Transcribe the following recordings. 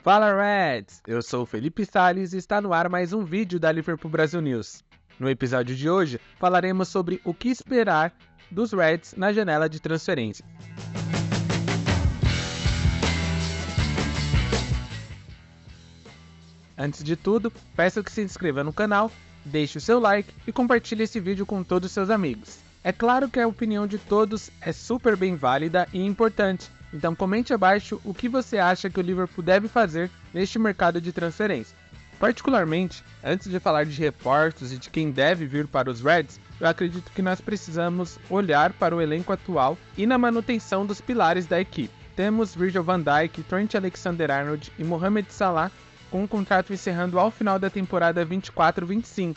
Fala Reds! Eu sou o Felipe Salles e está no ar mais um vídeo da Liverpool Brasil News. No episódio de hoje, falaremos sobre o que esperar dos Reds na janela de transferência. Antes de tudo, peço que se inscreva no canal, deixe o seu like e compartilhe esse vídeo com todos os seus amigos. É claro que a opinião de todos é super bem válida e importante, então comente abaixo o que você acha que o Liverpool deve fazer neste mercado de transferência. Particularmente, antes de falar de reforços e de quem deve vir para os Reds, eu acredito que nós precisamos olhar para o elenco atual e na manutenção dos pilares da equipe. Temos Virgil van Dijk, Trent Alexander-Arnold e Mohamed Salah com um contrato encerrando ao final da temporada 24-25.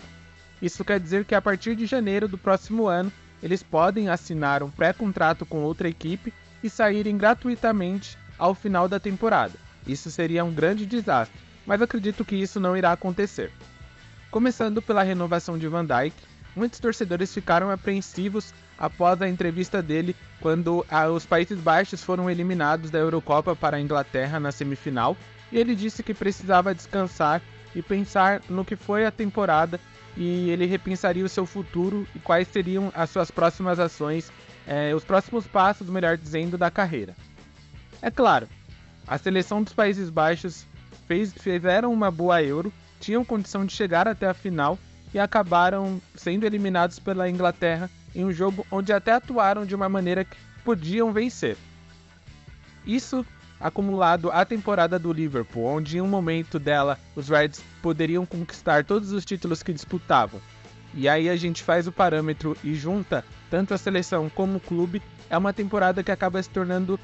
Isso quer dizer que a partir de janeiro do próximo ano, eles podem assinar um pré-contrato com outra equipe e saírem gratuitamente ao final da temporada. Isso seria um grande desastre, mas acredito que isso não irá acontecer. Começando pela renovação de Van Dijk, muitos torcedores ficaram apreensivos após a entrevista dele quando os Países Baixos foram eliminados da Eurocopa para a Inglaterra na semifinal, e ele disse que precisava descansar e pensar no que foi a temporada e ele repensaria o seu futuro e quais seriam as suas próximas ações, os próximos passos, melhor dizendo, da carreira. É claro, a seleção dos Países Baixos fizeram uma boa Euro, tinham condição de chegar até a final e acabaram sendo eliminados pela Inglaterra em um jogo onde até atuaram de uma maneira que podiam vencer. Isso acumulado à temporada do Liverpool, onde em um momento dela os Reds poderiam conquistar todos os títulos que disputavam. E aí a gente faz o parâmetro e junta tanto a seleção como o clube, é uma temporada que acaba se tornando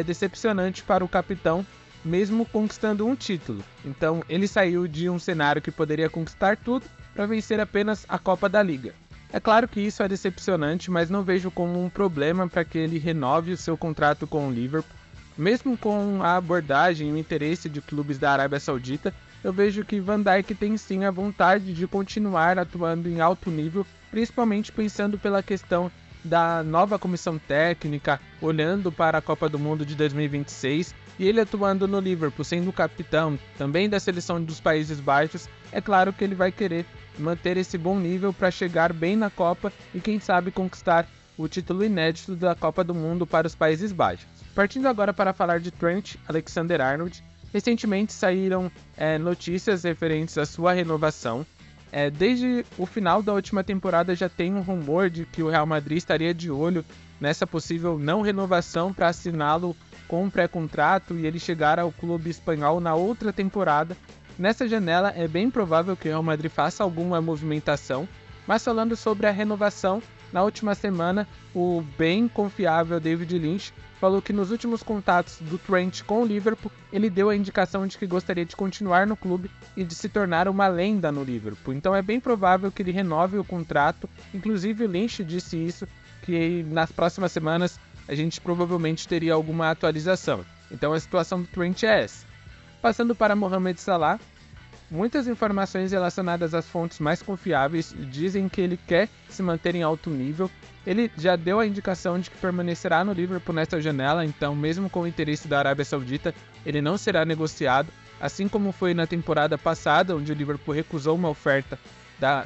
decepcionante para o capitão, mesmo conquistando um título. Então ele saiu de um cenário que poderia conquistar tudo para vencer apenas a Copa da Liga. É claro que isso é decepcionante, mas não vejo como um problema para que ele renove o seu contrato com o Liverpool. Mesmo com a abordagem e o interesse de clubes da Arábia Saudita, eu vejo que Van Dijk tem sim a vontade de continuar atuando em alto nível, principalmente pensando pela questão da nova comissão técnica, olhando para a Copa do Mundo de 2026, e ele atuando no Liverpool, sendo o capitão também da seleção dos Países Baixos, é claro que ele vai querer manter esse bom nível para chegar bem na Copa e quem sabe conquistar o título inédito da Copa do Mundo para os Países Baixos. Partindo agora para falar de Trent Alexander-Arnold, recentemente saíram notícias referentes à sua renovação. Desde o final da última temporada já tem um rumor de que o Real Madrid estaria de olho nessa possível não renovação para assiná-lo com um pré-contrato e ele chegar ao clube espanhol na outra temporada. Nessa janela é bem provável que o Real Madrid faça alguma movimentação, mas falando sobre a renovação, na última semana, o bem confiável David Lynch falou que nos últimos contatos do Trent com o Liverpool, ele deu a indicação de que gostaria de continuar no clube e de se tornar uma lenda no Liverpool. Então é bem provável que ele renove o contrato, inclusive o Lynch disse isso, que nas próximas semanas a gente provavelmente teria alguma atualização. Então a situação do Trent é essa. Passando para Mohamed Salah, muitas informações relacionadas às fontes mais confiáveis dizem que ele quer se manter em alto nível. Ele já deu a indicação de que permanecerá no Liverpool nesta janela, então mesmo com o interesse da Arábia Saudita, ele não será negociado, assim como foi na temporada passada, onde o Liverpool recusou uma oferta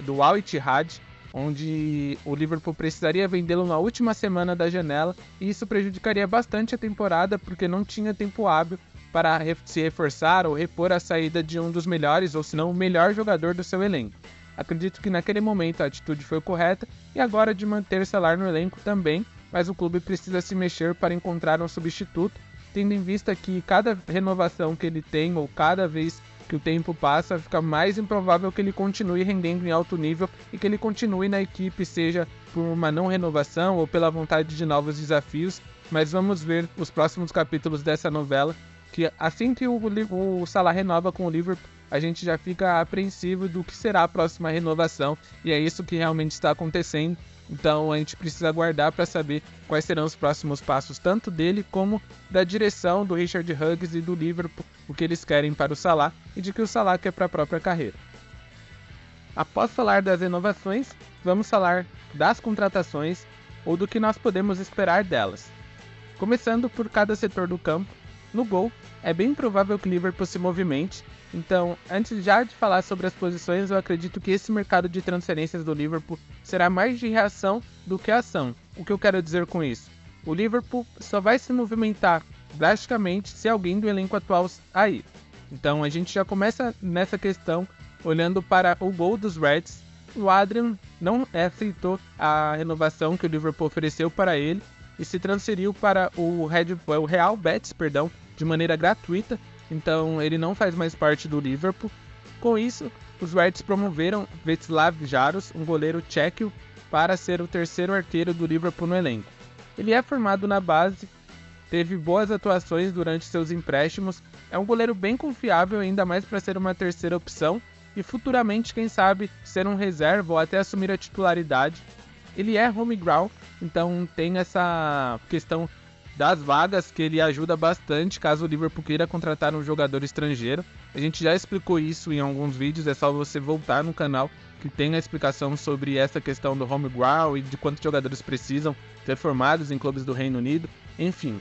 do Al Ittihad, onde o Liverpool precisaria vendê-lo na última semana da janela, e isso prejudicaria bastante a temporada, porque não tinha tempo hábil para se reforçar ou repor a saída de um dos melhores, ou se não o melhor jogador do seu elenco. Acredito que naquele momento a atitude foi correta e agora de manter Salah no elenco também, mas o clube precisa se mexer para encontrar um substituto, tendo em vista que cada renovação que ele tem ou cada vez que o tempo passa, fica mais improvável que ele continue rendendo em alto nível e que ele continue na equipe, seja por uma não renovação ou pela vontade de novos desafios, mas vamos ver os próximos capítulos dessa novela, que assim que o Salah renova com o Liverpool, a gente já fica apreensivo do que será a próxima renovação, e é isso que realmente está acontecendo. Então a gente precisa aguardar para saber quais serão os próximos passos, tanto dele como da direção do Richard Hughes e do Liverpool, o que eles querem para o Salah e de que o Salah quer para a própria carreira. Após falar das renovações, vamos falar das contratações ou do que nós podemos esperar delas. Começando por cada setor do campo, No gol, é bem provável que o Liverpool se movimente. Então, antes já de falar sobre as posições, eu acredito que esse mercado de transferências do Liverpool será mais de reação do que ação. O que eu quero dizer com isso? O Liverpool só vai se movimentar drasticamente se alguém do elenco atual sair. Então, a gente já começa nessa questão olhando para o gol dos Reds. O Adrian não aceitou a renovação que o Liverpool ofereceu para ele e se transferiu para o Real Betis, de maneira gratuita. Então ele não faz mais parte do Liverpool. Com isso, os Reds promoveram Václav Jaros, um goleiro tcheco, para ser o terceiro arqueiro do Liverpool no elenco. Ele é formado na base, teve boas atuações durante seus empréstimos, é um goleiro bem confiável, ainda mais para ser uma terceira opção, e futuramente, quem sabe, ser um reserva ou até assumir a titularidade. Ele é home ground, então tem essa questão das vagas que ele ajuda bastante caso o Liverpool queira contratar um jogador estrangeiro. A gente já explicou isso em alguns vídeos, é só você voltar no canal que tem a explicação sobre essa questão do home ground e de quantos jogadores precisam ser formados em clubes do Reino Unido. Enfim,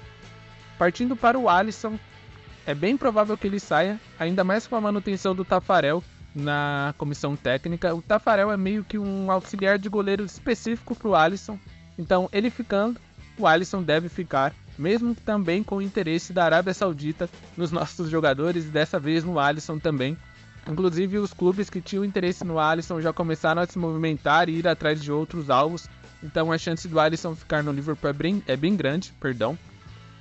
partindo para o Alisson, é bem provável que ele saia, ainda mais com a manutenção do Taffarel na comissão técnica. O Taffarel é meio que um auxiliar de goleiro específico para o Alisson, então ele ficando, o Alisson deve ficar, mesmo também com o interesse da Arábia Saudita nos nossos jogadores e dessa vez no Alisson também. Inclusive os clubes que tinham interesse no Alisson já começaram a se movimentar e ir atrás de outros alvos, então a chance do Alisson ficar no Liverpool é bem grande.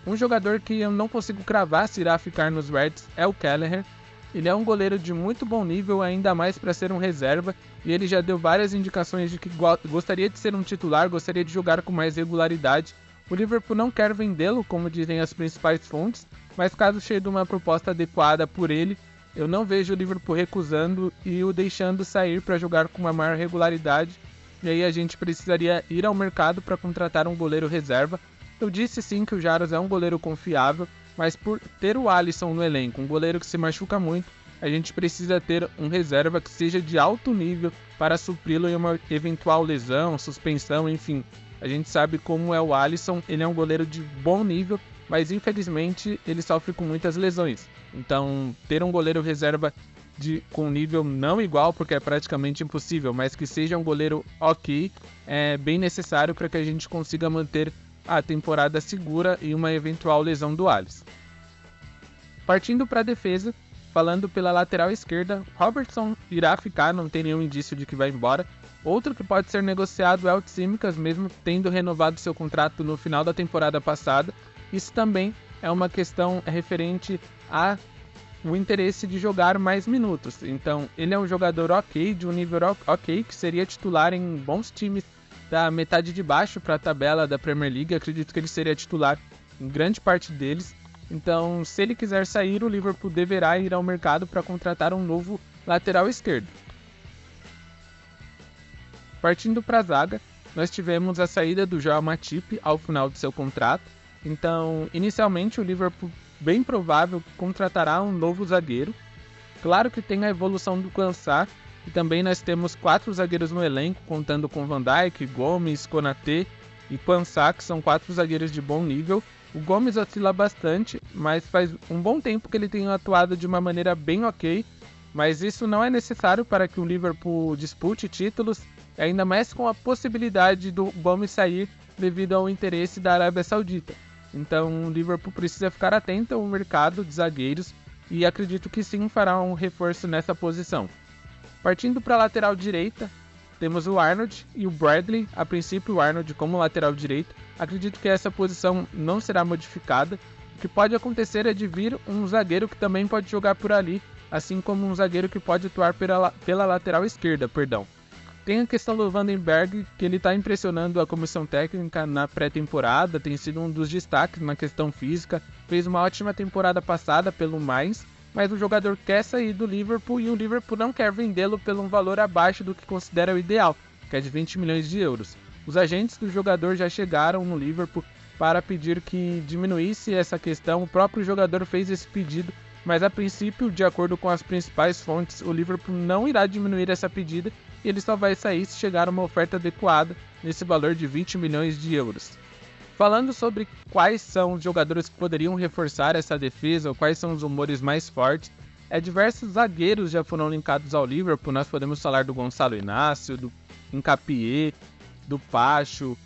Um jogador que eu não consigo cravar se irá ficar nos Reds é o Kelleher. Ele é um goleiro de muito bom nível, ainda mais para ser um reserva, e ele já deu várias indicações de que gostaria de ser um titular, gostaria de jogar com mais regularidade. O Liverpool não quer vendê-lo, como dizem as principais fontes, mas caso chegue uma proposta adequada por ele, eu não vejo o Liverpool recusando e o deixando sair para jogar com uma maior regularidade, e aí a gente precisaria ir ao mercado para contratar um goleiro reserva. Eu disse sim que o Jaros é um goleiro confiável, mas por ter o Alisson no elenco, um goleiro que se machuca muito, a gente precisa ter um reserva que seja de alto nível para supri-lo em uma eventual lesão, suspensão, enfim. A gente sabe como é o Alisson, ele é um goleiro de bom nível, mas infelizmente ele sofre com muitas lesões. Então, ter um goleiro reserva com nível não igual, porque é praticamente impossível, mas que seja um goleiro ok, é bem necessário para que a gente consiga manter a temporada segura e uma eventual lesão do Alisson. Partindo para a defesa, falando pela lateral esquerda, Robertson irá ficar, não tem nenhum indício de que vai embora. Outro que pode ser negociado é o Tsimikas, mesmo tendo renovado seu contrato no final da temporada passada. Isso também é uma questão referente ao interesse de jogar mais minutos. Então, ele é um jogador ok, de um nível ok, que seria titular em bons times da metade de baixo para a tabela da Premier League. Acredito que ele seria titular em grande parte deles. Então, se ele quiser sair, o Liverpool deverá ir ao mercado para contratar um novo lateral esquerdo. Partindo para a zaga, nós tivemos a saída do Joel Matip ao final de seu contrato. Então, inicialmente, o Liverpool, bem provável, contratará um novo zagueiro. Claro que tem a evolução do Quansah, e também nós temos 4 zagueiros no elenco, contando com Van Dijk, Gomes, Konaté e Quansah, que são 4 zagueiros de bom nível. O Gomes oscila bastante, mas faz um bom tempo que ele tem atuado de uma maneira bem ok, mas isso não é necessário para que o Liverpool dispute títulos, ainda mais com a possibilidade do Gomes sair devido ao interesse da Arábia Saudita. Então o Liverpool precisa ficar atento ao mercado de zagueiros e acredito que sim fará um reforço nessa posição. Partindo para a lateral direita, temos o Arnold e o Bradley. A princípio o Arnold como lateral direito. Acredito que essa posição não será modificada. O que pode acontecer é de vir um zagueiro que também pode jogar por ali, assim como um zagueiro que pode atuar pela lateral esquerda. Tem a questão do Vandenberg, que ele está impressionando a comissão técnica na pré-temporada, tem sido um dos destaques na questão física, fez uma ótima temporada passada pelo Mainz, mas o jogador quer sair do Liverpool e o Liverpool não quer vendê-lo por um valor abaixo do que considera o ideal, que é de 20 milhões de euros. Os agentes do jogador já chegaram no Liverpool para pedir que diminuísse essa questão, o próprio jogador fez esse pedido, mas a princípio, de acordo com as principais fontes, o Liverpool não irá diminuir essa pedida e ele só vai sair se chegar uma oferta adequada nesse valor de 20 milhões de euros. Falando sobre quais são os jogadores que poderiam reforçar essa defesa, ou quais são os rumores mais fortes, diversos zagueiros já foram linkados ao Liverpool. Nós podemos falar do Gonçalo Inácio, do Hincapié, do Pacho,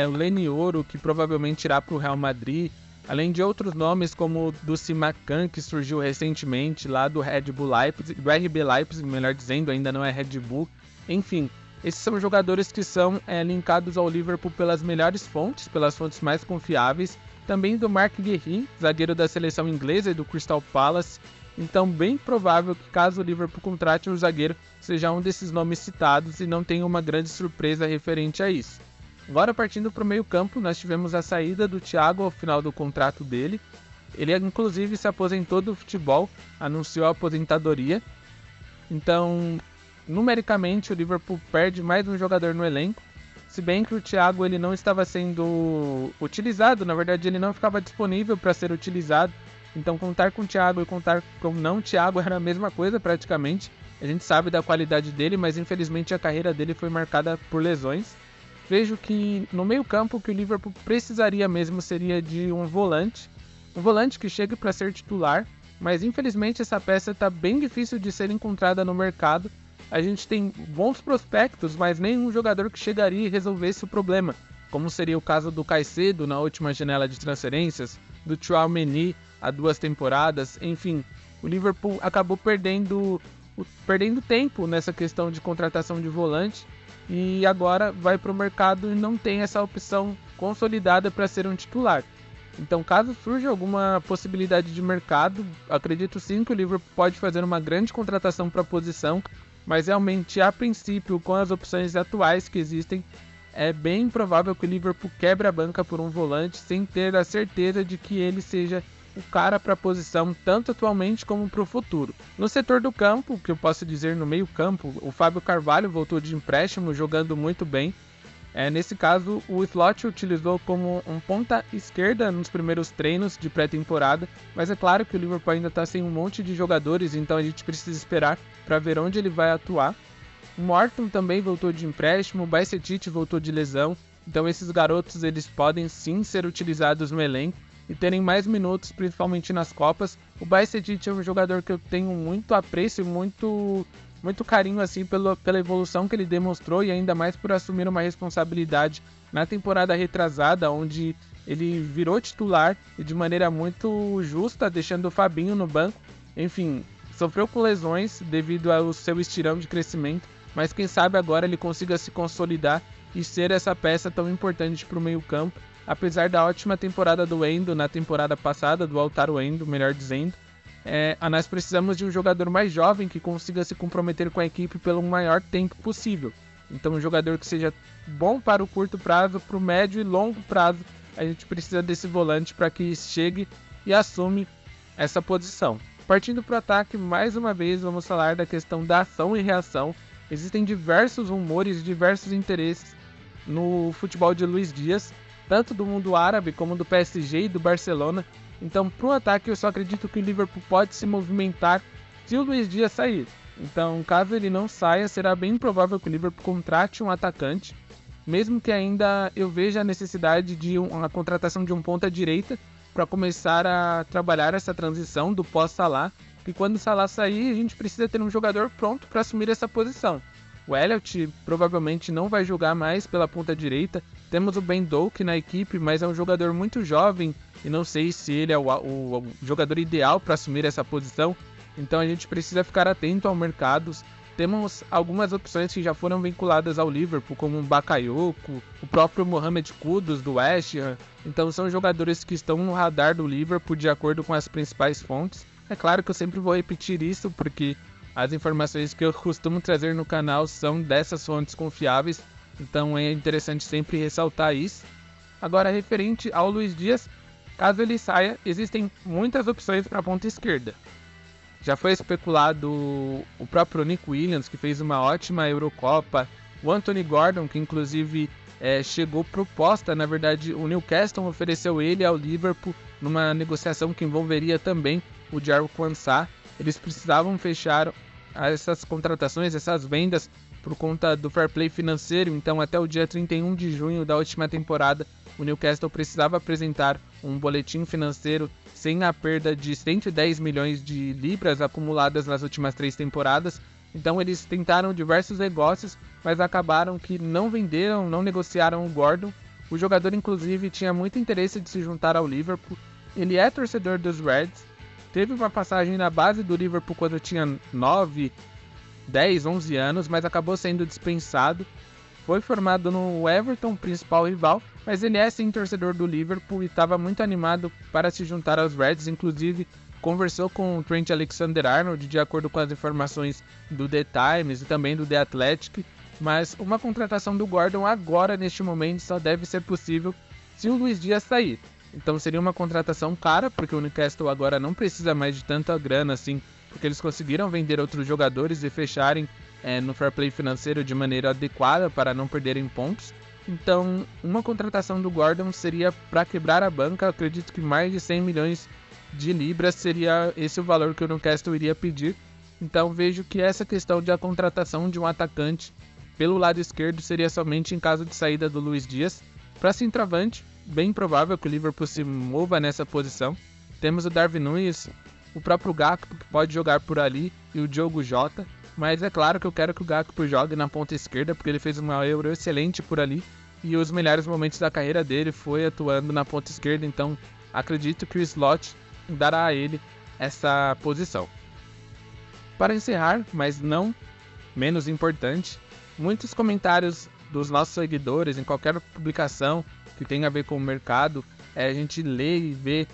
o Lenioro, que provavelmente irá para o Real Madrid, além de outros nomes como o do Simakan, que surgiu recentemente lá do Red Bull Leipzig, do RB Leipzig, melhor dizendo, ainda não é Red Bull. Enfim, esses são jogadores que são linkados ao Liverpool pelas melhores fontes, pelas fontes mais confiáveis. Também do Marc Guéhi, zagueiro da seleção inglesa e do Crystal Palace. Então, bem provável que caso o Liverpool contrate um zagueiro, seja um desses nomes citados e não tenha uma grande surpresa referente a isso. Agora, partindo para o meio campo, nós tivemos a saída do Thiago ao final do contrato dele. Ele, inclusive, se aposentou do futebol, anunciou a aposentadoria. Então, numericamente, o Liverpool perde mais um jogador no elenco. Se bem que o Thiago ele não estava sendo utilizado, na verdade ele não ficava disponível para ser utilizado. Então contar com o Thiago e contar com não Thiago era a mesma coisa praticamente. A gente sabe da qualidade dele, mas infelizmente a carreira dele foi marcada por lesões. Vejo que no meio campo o que o Liverpool precisaria mesmo seria de um volante que chegue para ser titular, mas infelizmente essa peça está bem difícil de ser encontrada no mercado. A gente tem bons prospectos, mas nenhum jogador que chegaria e resolvesse o problema, como seria o caso do Caicedo na última janela de transferências, do Tchouaméni há 2 temporadas. Enfim, o Liverpool acabou perdendo tempo nessa questão de contratação de volante e agora vai para o mercado e não tem essa opção consolidada para ser um titular. Então, caso surja alguma possibilidade de mercado, acredito sim que o Liverpool pode fazer uma grande contratação para a posição, mas realmente, a princípio, com as opções atuais que existem, é bem provável que o Liverpool quebre a banca por um volante sem ter a certeza de que ele seja o cara para a posição, tanto atualmente como para o futuro. No setor do campo, que eu posso dizer no meio campo, o Fábio Carvalho voltou de empréstimo, jogando muito bem. Nesse caso, o Slot utilizou como um ponta esquerda nos primeiros treinos de pré-temporada, mas é claro que o Liverpool ainda está sem um monte de jogadores, então a gente precisa esperar para ver onde ele vai atuar. O Morton também voltou de empréstimo, o Bajcetic voltou de lesão, então esses garotos eles podem sim ser utilizados no elenco e terem mais minutos, principalmente nas Copas. O Bajcetic é um jogador que eu tenho muito apreço e muito carinho assim pela evolução que ele demonstrou e ainda mais por assumir uma responsabilidade na temporada retrasada, onde ele virou titular e de maneira muito justa, deixando o Fabinho no banco. Enfim, sofreu com lesões devido ao seu estirão de crescimento, mas quem sabe agora ele consiga se consolidar e ser essa peça tão importante para o meio campo, apesar da ótima temporada do Endo na temporada passada, do Wataru Endo, melhor dizendo. Nós precisamos de um jogador mais jovem que consiga se comprometer com a equipe pelo maior tempo possível. Então um jogador que seja bom para o curto prazo, para o médio e longo prazo, a gente precisa desse volante para que chegue e assume essa posição. Partindo para o ataque, mais uma vez vamos falar da questão da ação e reação. Existem diversos rumores, diversos interesses no futebol de Luís Dias, tanto do mundo árabe como do PSG e do Barcelona. Então, para o ataque, eu só acredito que o Liverpool pode se movimentar se o Luís Dias sair. Então, caso ele não saia, será bem provável que o Liverpool contrate um atacante, mesmo que ainda eu veja a necessidade de uma contratação de um ponta-direita para começar a trabalhar essa transição do pós-Salah, que quando o Salah sair, a gente precisa ter um jogador pronto para assumir essa posição. O Elliott provavelmente não vai jogar mais pela ponta-direita. Temos o Ben Doak na equipe, mas é um jogador muito jovem e não sei se ele é o jogador ideal para assumir essa posição. Então a gente precisa ficar atento ao mercado. Temos algumas opções que já foram vinculadas ao Liverpool, como o Bakayoko, o próprio Mohamed Kudus do West Ham. Então são jogadores que estão no radar do Liverpool de acordo com as principais fontes. É claro que eu sempre vou repetir isso, porque as informações que eu costumo trazer no canal são dessas fontes confiáveis, então é interessante sempre ressaltar isso. Agora, referente ao Luís Dias, caso ele saia, existem muitas opções para a ponta esquerda. Já foi especulado o próprio Nick Williams, que fez uma ótima Eurocopa, o Anthony Gordon, que inclusive chegou proposta, na verdade o Newcastle ofereceu ele ao Liverpool numa negociação que envolveria também o Jarell Quansah. Eles precisavam fechar essas contratações, essas vendas por conta do fair play financeiro. Então, até o dia 31 de junho da última temporada, o Newcastle precisava apresentar um boletim financeiro sem a perda de 110 milhões de libras acumuladas nas últimas 3 temporadas. Então eles tentaram diversos negócios, mas acabaram que não venderam, não negociaram o Gordon. O jogador inclusive tinha muito interesse de se juntar ao Liverpool. Ele é torcedor dos Reds, teve uma passagem na base do Liverpool quando tinha 9, 10, 11 anos, mas acabou sendo dispensado. Foi formado no Everton, principal rival, mas ele é sim torcedor do Liverpool e estava muito animado para se juntar aos Reds. Inclusive conversou com o Trent Alexander-Arnold, de acordo com as informações do The Times e também do The Athletic, mas uma contratação do Gordon agora, neste momento, só deve ser possível se o Luís Dias sair. Então seria uma contratação cara, porque o Newcastle agora não precisa mais de tanta grana assim, porque eles conseguiram vender outros jogadores e fecharem no fair play financeiro de maneira adequada para não perderem pontos. Então uma contratação do Gordon seria para quebrar a banca. Eu acredito que mais de 100 milhões de libras seria esse o valor que o Newcastle iria pedir. Então vejo que essa questão de a contratação de um atacante pelo lado esquerdo seria somente em caso de saída do Luís Dias. Para centroavante, bem provável que o Liverpool se mova nessa posição. Temos o Darwin Núñez, o próprio Gakpo que pode jogar por ali e o Diogo Jota. Mas é claro que eu quero que o Gakpo jogue na ponta esquerda, porque ele fez uma Euro excelente por ali e os melhores momentos da carreira dele foi atuando na ponta esquerda. Então acredito que o slot dará a ele essa posição. Para encerrar, mas não menos importante, muitos comentários dos nossos seguidores em qualquer publicação que tenha a ver com o mercado, a gente lê e vê,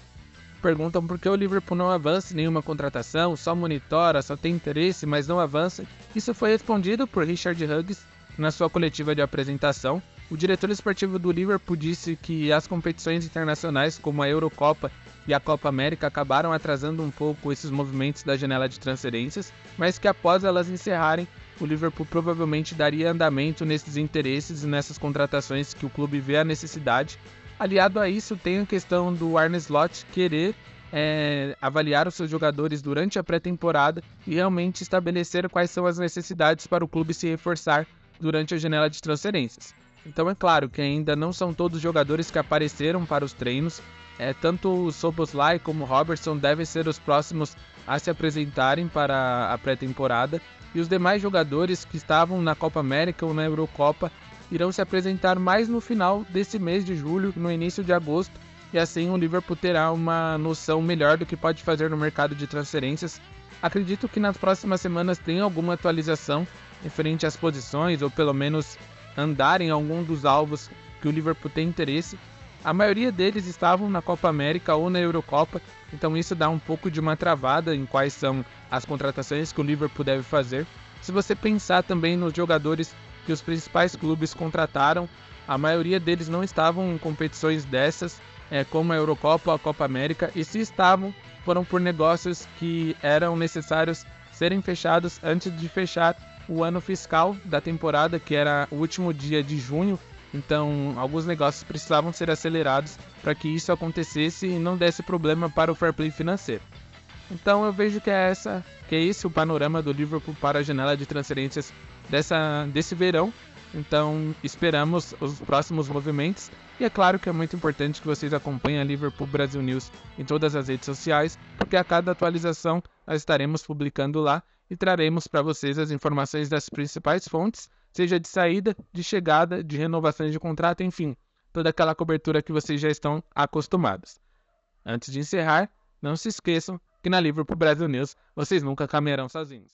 perguntam por que o Liverpool não avança em nenhuma contratação, só monitora, só tem interesse, mas não avança. Isso foi respondido por Richard Hughes na sua coletiva de apresentação. O diretor esportivo do Liverpool disse que as competições internacionais, como a Eurocopa e a Copa América, acabaram atrasando um pouco esses movimentos da janela de transferências, mas que após elas encerrarem, o Liverpool provavelmente daria andamento nesses interesses e nessas contratações que o clube vê a necessidade. Aliado a isso, tem a questão do Arne Slot querer avaliar os seus jogadores durante a pré-temporada e realmente estabelecer quais são as necessidades para o clube se reforçar durante a janela de transferências. Então é claro que ainda não são todos os jogadores que apareceram para os treinos, tanto o Szoboszlai como o Robertson devem ser os próximos a se apresentarem para a pré-temporada, e os demais jogadores que estavam na Copa América ou na Eurocopa irão se apresentar mais no final desse mês de julho, no início de agosto, e assim o Liverpool terá uma noção melhor do que pode fazer no mercado de transferências. Acredito que nas próximas semanas tenha alguma atualização referente às posições, ou pelo menos andar em algum dos alvos que o Liverpool tem interesse. A maioria deles estavam na Copa América ou na Eurocopa, então isso dá um pouco de uma travada em quais são as contratações que o Liverpool deve fazer. Se você pensar também nos jogadores que os principais clubes contrataram, a maioria deles não estavam em competições dessas, como a Eurocopa ou a Copa América, e se estavam, foram por negócios que eram necessários serem fechados antes de fechar o ano fiscal da temporada, que era o último dia de junho. Então, alguns negócios precisavam ser acelerados para que isso acontecesse e não desse problema para o fair play financeiro. Então, eu vejo que é esse o panorama do Liverpool para a janela de transferências desse verão. Então, esperamos os próximos movimentos. E é claro que é muito importante que vocês acompanhem a Liverpool Brasil News em todas as redes sociais, porque a cada atualização nós estaremos publicando lá e traremos para vocês as informações das principais fontes, seja de saída, de chegada, de renovações de contrato, enfim, toda aquela cobertura que vocês já estão acostumados. Antes de encerrar, não se esqueçam que na Liverpool Brasil News vocês nunca caminharão sozinhos.